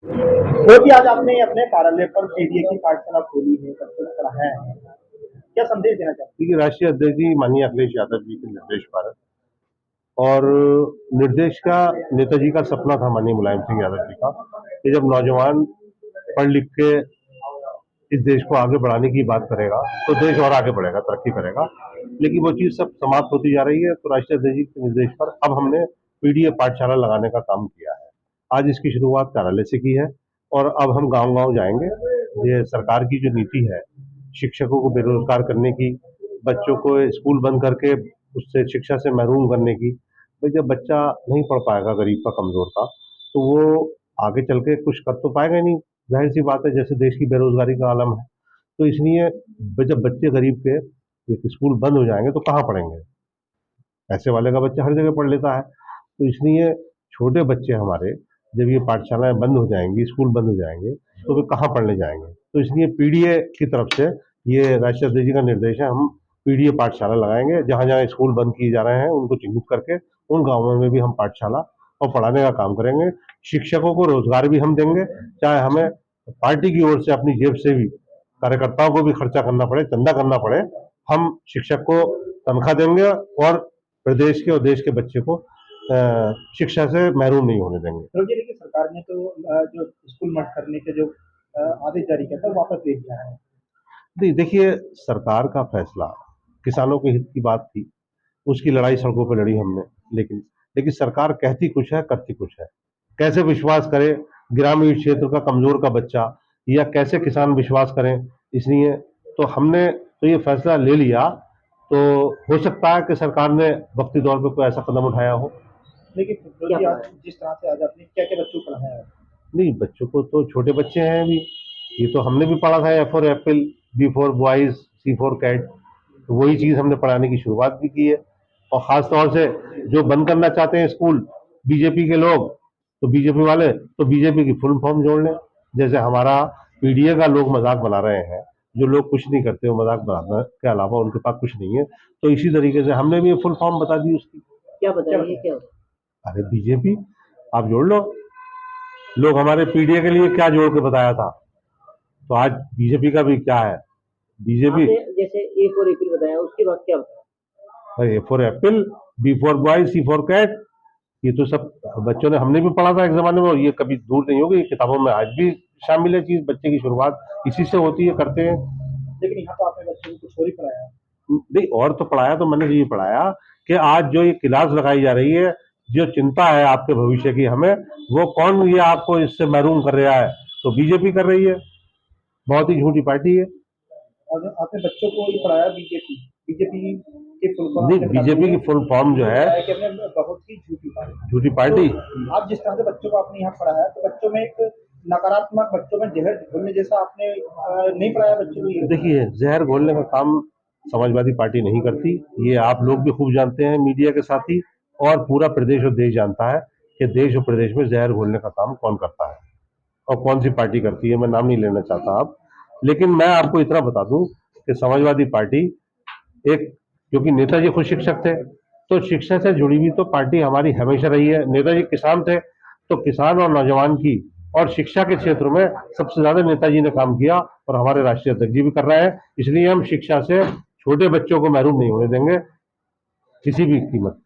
वो भी आज आपने अपने कार्यालय पर पीडीए की पाठशाला खोली है, बच्चों को पढ़ाया है, क्या संदेश देना चाहते देखिए, राष्ट्रीय अध्यक्ष जी माननीय अखिलेश यादव जी के निर्देश पर और निर्देश का नेताजी का सपना था माननीय मुलायम सिंह यादव जी का कि जब नौजवान पढ़ लिख के इस देश को आगे बढ़ाने की बात करेगा तो देश और आगे बढ़ेगा, तरक्की करेगा। लेकिन वो चीज सब समाप्त होती जा रही है। तो राष्ट्रीय अध्यक्ष जी के निर्देश पर अब हमने पीडीए पाठशाला लगाने का काम किया है। आज इसकी शुरुआत कार्यालय से की है और अब हम गांव गांव जाएंगे। ये सरकार की जो नीति है शिक्षकों को बेरोजगार करने की, बच्चों को स्कूल बंद करके उससे शिक्षा से महरूम करने की। भाई जब बच्चा नहीं पढ़ पाएगा गरीब का, कमजोर का, तो वो आगे चल के कुछ कर तो पाएगा ही नहीं। जाहिर सी बात है, जैसे देश की बेरोजगारी का आलम है। तो इसलिए जब बच्चे गरीब के स्कूल बंद हो जाएंगे तो कहाँ पढ़ेंगे। पैसे वाले का बच्चा हर जगह पढ़ लेता है। तो इसलिए छोटे बच्चे हमारे जब ये पाठशालाएं बंद हो जाएंगी, स्कूल बंद हो जाएंगे, तो वे कहाँ पढ़ने जाएंगे। तो इसलिए पीडीए की तरफ से ये राष्ट्रीय अध्यक्ष जी का निर्देश है, हम पीडीए पाठशाला लगाएंगे। जहाँ जहाँ स्कूल बंद किए जा रहे हैं उनको चिन्हित करके उन गाँवों में भी हम पाठशाला और पढ़ाने का काम करेंगे। शिक्षकों को रोजगार भी हम देंगे, चाहे हमें पार्टी की ओर से अपनी जेब से भी कार्यकर्ताओं को भी खर्चा करना पड़े, चंदा करना पड़े, हम शिक्षक को तनख्वाह देंगे और प्रदेश के और देश के बच्चे को शिक्षा से महरूम नहीं होने देंगे। हैं? देखिए देखिए, सरकार ने तो जो स्कूल मर्ज करने के जो आदेश जारी किया था वो वापस ले लिया है। नहीं, देखिए, सरकार का फैसला किसानों के हित की बात थी, उसकी लड़ाई सड़कों पर लड़ी हमने। लेकिन लेकिन सरकार कहती कुछ है, करती कुछ है। कैसे विश्वास करे ग्रामीण क्षेत्र का कमजोर का बच्चा, या कैसे किसान विश्वास करें। इसलिए तो हमने तो ये फैसला ले लिया। तो हो सकता है कि सरकार ने वक्ती तौर पर कोई ऐसा कदम उठाया हो। लेकिन फिर आज जिस तरह से आज आपने क्या क्या बच्चों को पढ़ाया है? नहीं, बच्चों को तो छोटे बच्चे हैं अभी। ये तो हमने भी पढ़ा था, A for apple, B for boys, C for cat. तो वही चीज हमने पढ़ाने की शुरुआत भी की है। और खास तौर से जो बंद करना चाहते हैं स्कूल बीजेपी के लोग, तो बीजेपी वाले तो बीजेपी की फुल फॉर्म जोड़ लें। जैसे हमारा पीडीए का लोग मजाक बना रहे हैं, जो लोग कुछ नहीं करते वो मजाक बनाने के अलावा उनके पास कुछ नहीं है। तो इसी तरीके से हमने भी फुल फॉर्म बता दी उसकी। क्या बताइए, क्या? अरे बीजेपी आप जोड़ लो। लोग हमारे पीडीए के लिए क्या जोड़ के बताया था, तो आज बीजेपी का भी क्या है। बीजेपी जैसे ए फॉर एप्पल बताया, उसके बाद क्या बताया? A for apple, B for boy, C for cat, ये तो सब बच्चों ने, हमने भी पढ़ा था एक जमाने में। और ये कभी दूर नहीं होगी, किताबों में आज भी शामिल है चीज। बच्चे की शुरुआत इसी से होती है, करते हैं। लेकिन यहाँ तो आपने बच्चों को कुछ और ही पढ़ाया। नहीं, और तो पढ़ाया, तो मैंने ये पढ़ाया कि आज जो ये क्लास लगाई जा रही है, जो चिंता है आपके भविष्य की हमें, वो कौन ये आपको इससे महरूम कर रहा है, तो बीजेपी कर रही है। बहुत ही झूठी पार्टी है। और आपने बच्चों को ही पढ़ाया बीजेपी बीजेपी के फुल फॉर्म नहीं, आपने बता बीजेपी की दिए। फुल फॉर्म जो है कि आपने बहुत ही झूठी पार्टी। झूठी पार्टी। तो आप जिस तरह से बच्चों को आपने यहाँ पढ़ाया, तो बच्चों में एक नकारात्मक, बच्चों में जहर घोलने जैसा आपने नहीं पढ़ाया बच्चों को ये? देखिए, जहर घोलने का काम समाजवादी पार्टी नहीं करती। ये आप लोग भी खूब जानते हैं, मीडिया के साथी, और पूरा प्रदेश और देश जानता है कि देश और प्रदेश में जहर घोलने का काम कौन करता है और कौन सी पार्टी करती है। मैं नाम नहीं लेना चाहता अब, लेकिन मैं आपको इतना बता दूं कि समाजवादी पार्टी एक, क्योंकि नेताजी खुद शिक्षक थे, तो शिक्षा से जुड़ी हुई तो पार्टी हमारी हमेशा रही है। नेताजी किसान थे, तो किसान और नौजवान की और शिक्षा के क्षेत्र में सबसे ज्यादा नेताजी ने काम किया, और हमारे राष्ट्रीय अध्यक्ष जी भी कर रहे हैं। इसलिए हम शिक्षा से छोटे बच्चों को महरूम नहीं होने देंगे किसी भी कीमत।